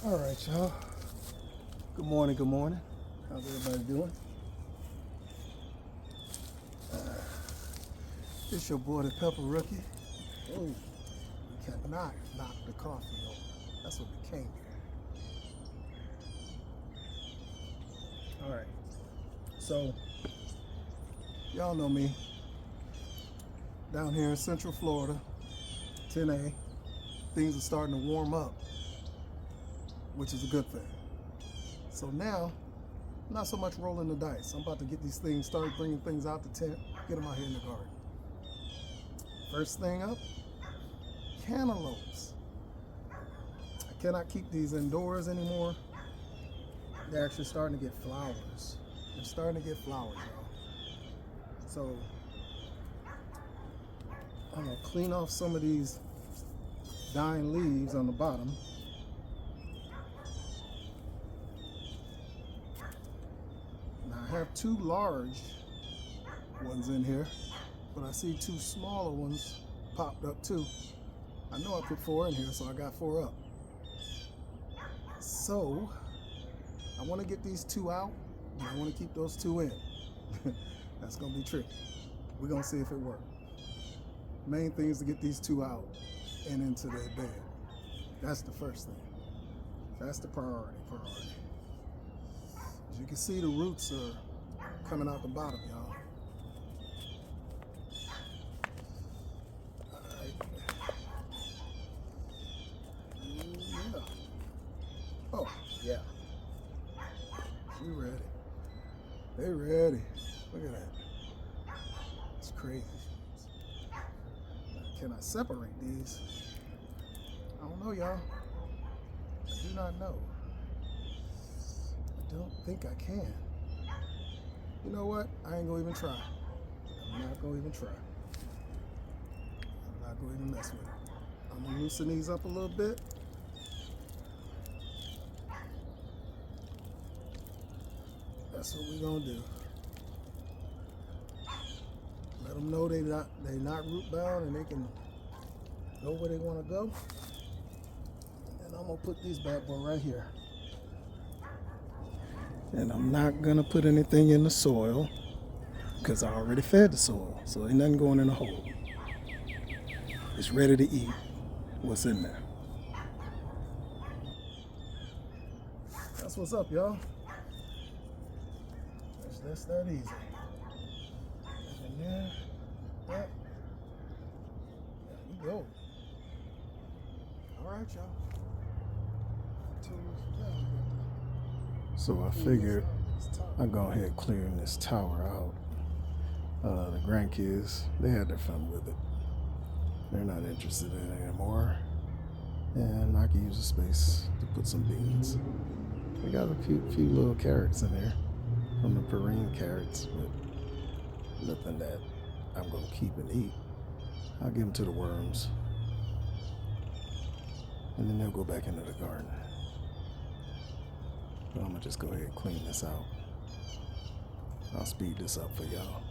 All right, y'all. Good morning, good morning. How's everybody doing? It's your boy, the Pepper Rookie. Oh, we cannot knock the coffee over. That's what we came here. All right. So, y'all know me. Down here in Central Florida, 10A, things are starting to warm up, which is a good thing. So now, not so much rolling the dice. I'm about to get these things, start bringing things out the tent, get them out here in the garden. First thing up, cantaloupes. I cannot keep these indoors anymore. They're actually starting to get flowers. They're starting to get flowers, y'all. So I'm gonna clean off some of these dying leaves on the bottom. Now I have two large ones in here, but I see two smaller ones popped up too. I know I put 4 in here, so I got 4 up. So I want to get these 2 out, but I want to keep those 2 in. That's gonna be tricky. We're gonna see if it works. Main thing is to get these 2 out and into their bed. That's the first thing. That's the priority. As you can see, the roots are coming out the bottom, y'all. All right. Yeah. Oh, yeah. She ready. They ready. Look at that. It's crazy. Can I separate these? I don't know, y'all. I do not know. I don't think I can. You know what? I ain't gonna even try. I'm not gonna even try. I'm not gonna even mess with it. I'm gonna loosen these up a little bit. That's what we're gonna do. Let them know they're not root bound and they can go where they want to go. And I'm gonna put these bad boy right here. And I'm not gonna put anything in the soil because I already fed the soil, so ain't nothing going in the hole. It's ready to eat what's in there. That's what's up, y'all. That's that easy. And there, that. There we go. All right, y'all. So I figured I'd go ahead clearing this tower out. The grandkids, they had their fun with it. They're not interested in it anymore. And I can use the space to put some beans. We got a few little carrots in there from the Perrine carrots, but nothing that I'm gonna keep and eat. I'll give them to the worms. And then they'll go back into the garden. But I'm gonna just go ahead and clean this out. I'll speed this up for y'all.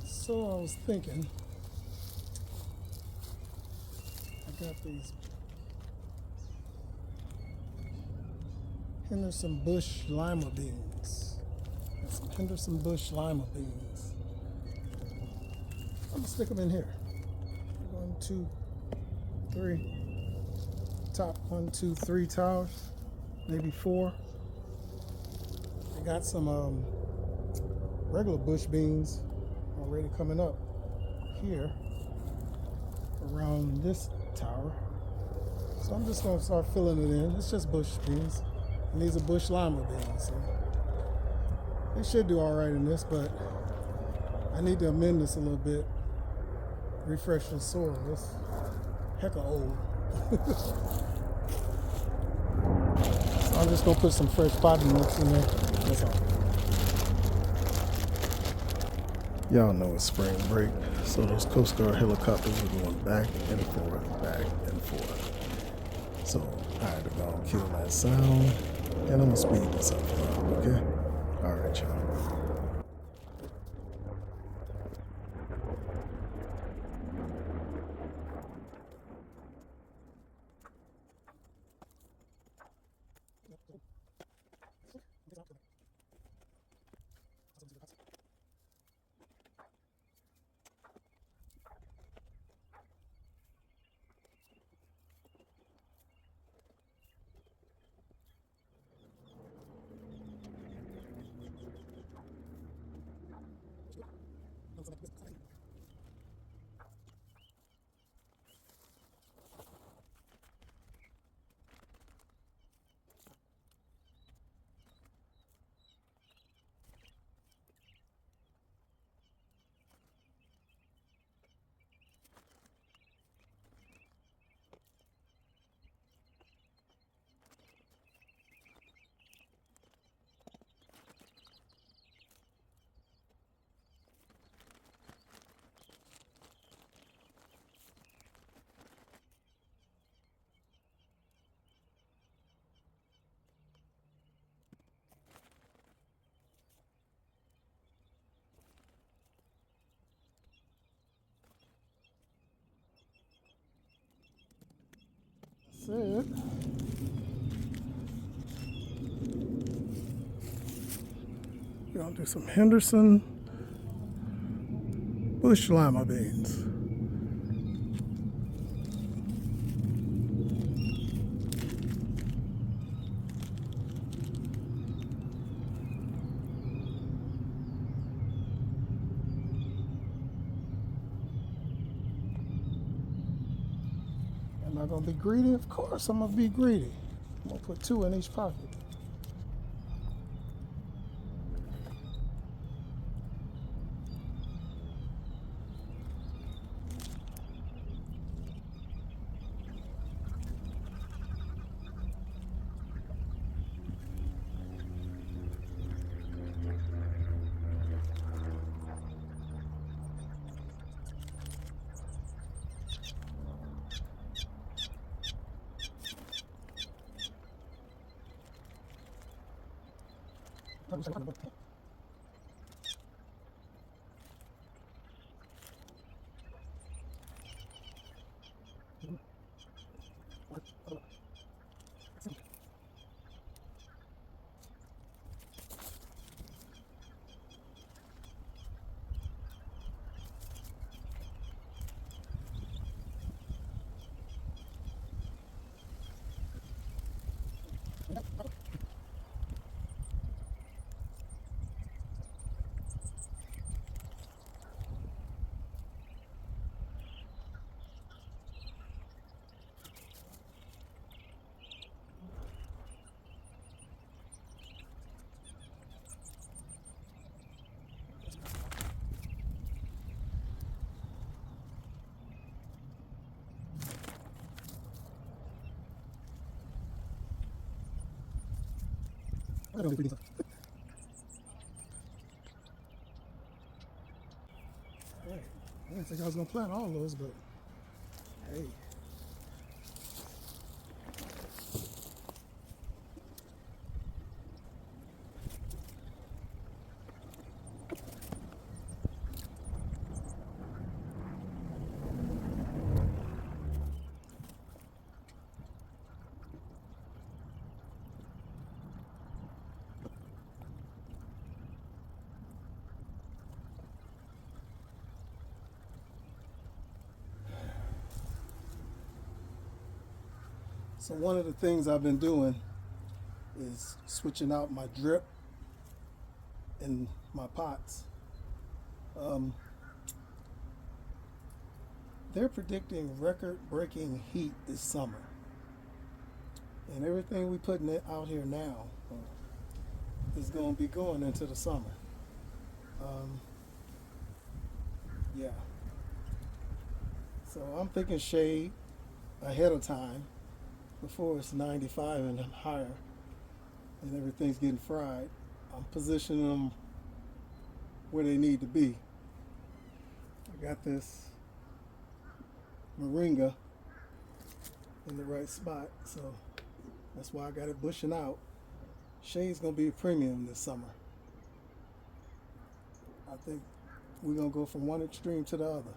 So I was thinking, I got these Henderson Bush lima beans. Got some Henderson Bush lima beans. gonna stick them in here. 1, 2, 3. Top 1, 2, 3 towers, maybe 4. I got some regular bush beans already coming up here around this tower. So I'm just gonna start filling it in. It's just bush beans. And these are bush lima beans. So they should do all right in this, but I need to amend this a little bit. Refresh the soil. It's hecka old. So I'm just gonna put some fresh potting mix in there. That's all. Y'all know it's spring break, so those Coast Guard helicopters are going back and forth, back and forth. So I had to go and kill that sound, and I'm gonna speed this up for y'all, okay? All right, y'all. That's it. We're gonna do some Henderson bush lima beans. Am I gonna be greedy? Of course I'm gonna be greedy. I'm gonna put 2 in each pocket. I don't think Right. I didn't think I was gonna plant all those, but hey. So one of the things I've been doing is switching out my drip in my pots. Um, they're predicting record-breaking heat this summer, and everything we putting it out here now is going to be going into the summer. Yeah. So I'm thinking shade ahead of time before it's 95 and higher and everything's getting fried. I'm positioning them where they need to be. I got this moringa in the right spot, so that's why I got it bushing out. Shade's gonna be a premium this summer. I think we're gonna go from one extreme to the other.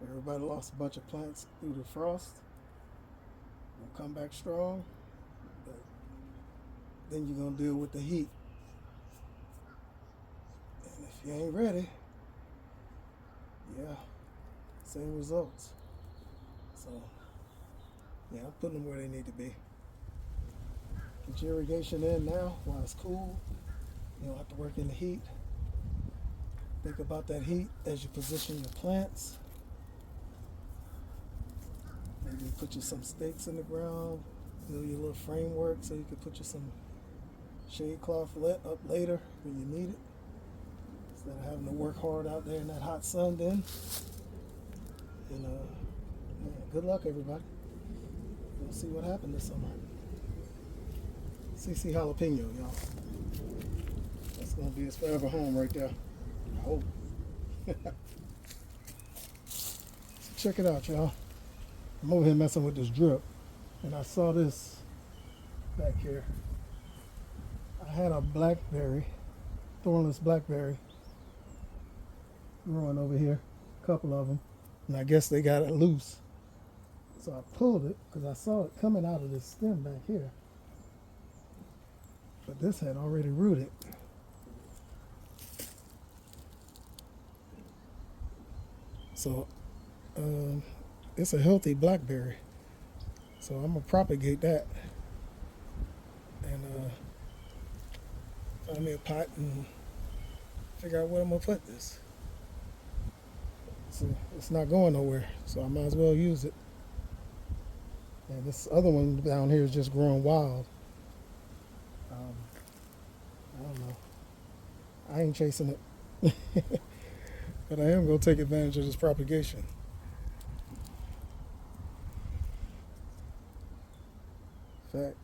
Everybody lost a bunch of plants through the frost. We'll come back strong, but then you're gonna deal with the heat. And if you ain't ready, yeah, same results. So yeah, I'm putting them where they need to be. Get your irrigation in now while it's cool. You don't have to work in the heat. Think about that heat as you position your plants. Maybe put you some stakes in the ground, build your little framework so you can put you some shade cloth up later when you need it, instead of having to work hard out there in that hot sun then. And yeah, good luck everybody. We'll see what happens this summer. CC Jalapeno, y'all. That's gonna be his forever home right there. I hope. So check it out, y'all. I'm over here messing with this drip, and I saw this back here. I had a blackberry, thornless blackberry, growing over here, a couple of them, and I guess they got it loose. So I pulled it because I saw it coming out of this stem back here, but this had already rooted. So it's a healthy blackberry, so I'm gonna propagate that and find me a pot and figure out where I'm gonna put this. So it's not going nowhere, so I might as well use it. And this other one down here is just growing wild. I don't know. I ain't chasing it, but I am gonna take advantage of this propagation. In fact,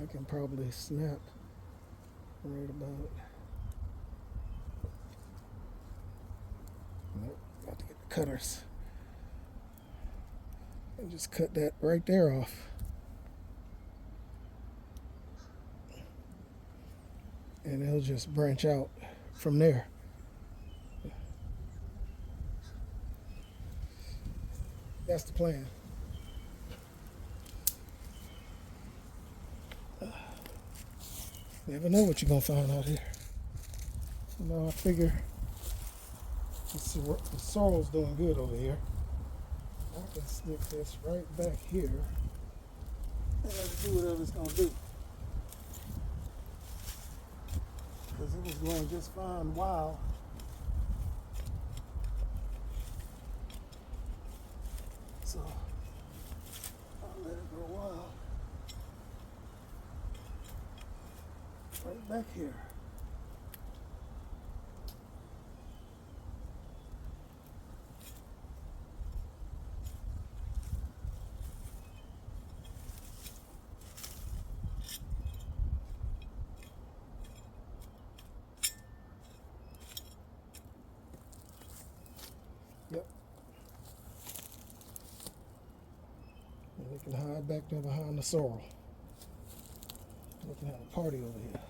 I can probably snap right about. Nope, got to get the cutters and just cut that right there off. And it'll just branch out from there. That's the plan. Never know what you're gonna find out here. You know, I figure the sorrel's doing good over here. I can stick this right back here and let it do whatever it's gonna do. Because it was going just fine wild. So I'll let it grow wild. Right back here. Yep. And we can hide back there behind the sorrel. We can have a party over here.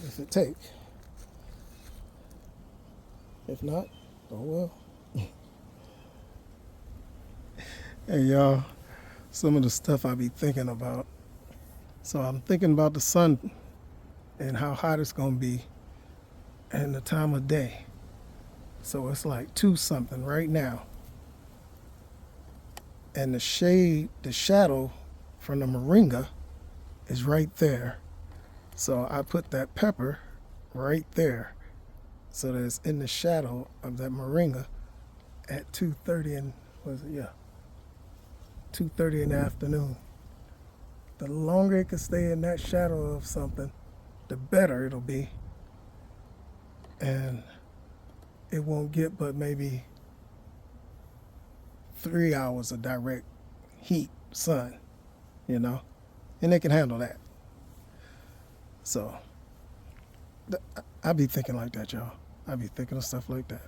If it take. If not, oh well. Hey y'all, some of the stuff I be thinking about. So I'm thinking about the sun and how hot it's gonna be and the time of day. So it's like 2 something right now. and the shade, the shadow from the moringa is right there. So I put that pepper right there so that it's in the shadow of that moringa at 2:30 and was it? Yeah, 2:30 in the afternoon. The longer it can stay in that shadow of something, the better it'll be. And it won't get but maybe 3 hours of direct heat, sun, you know, and it can handle that. So I be thinking like that, y'all. I be thinking of stuff like that.